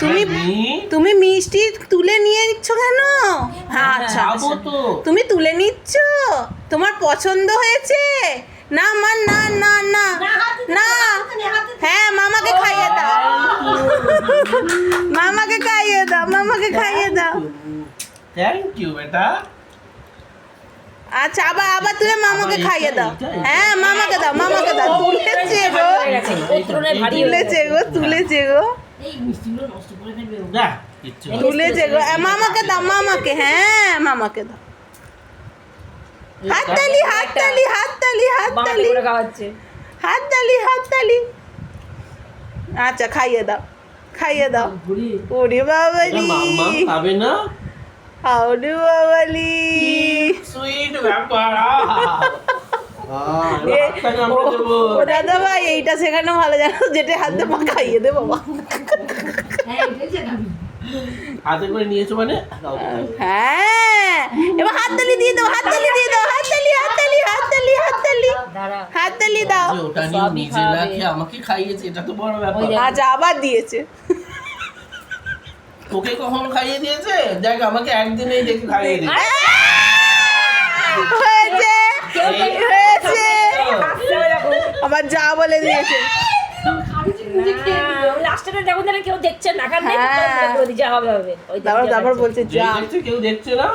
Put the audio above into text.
তুমি তুমি মিষ্টি তুলে নিয়ে নিচ্ছ কেন? আচ্ছা তুমি তুলে নিচ্ছ, তোমার পছন্দ হয়েছে? না মা, না না না না, হ্যাঁ মামাকে খাইয়ে দাও, মামাকে খাইয়ে দাও, মামাকে খাইয়ে দাও। থ্যাংক ইউ বেটা। আচ্ছা আবার আবার তুলে মামাকে খাইয়ে দাও। হ্যাঁ মামাকে দাও, মামাকে দাও। তুলেছে গো, তুলেছে গো, তুলেছে গো, তুলেছে গো। মামাকে দাও, মামাকে, হ্যাঁ মামাকে দাও। হাততালি, হাততালি, হাততালি, হাততালি, হাততালি, হাততালি। আচ্ছা খাইয়ে দাও, খাইয়ে দাও। ওরে বাবালি, খাবে না? ওরে বাবালি, সুইট ব্যাপার। ও দাদা ভাই এইটা শেখানো ভালো, জানো, যেটা হাতে পা খাইয়ে দে বাবা। হাতে করে নিয়েছো মানে? হ্যাঁ এবার হাততালি দিয়ে দাও, হাততালি দিয়ে দাও, হাততালি, হাততালি, হাততালি, হাততালি, হাততালি দাও। ওটা নিয়ে নিজে না খেয়ে আমাকে খাইয়েছে, এটা তো বড় ব্যাপার। আচ্ছা আবার দিয়েছে। তোকে কখন খাইয়ে দিয়েছে? দেখ আমাকে একদিনেই দেখে খাইয়ে দিয়েছে। হয়েছে, হয়েছে, আবার যা বলে দিয়েছে। কেউ দেখছে না, তারপর তারপর বলছে যা, কেউ দেখছে না।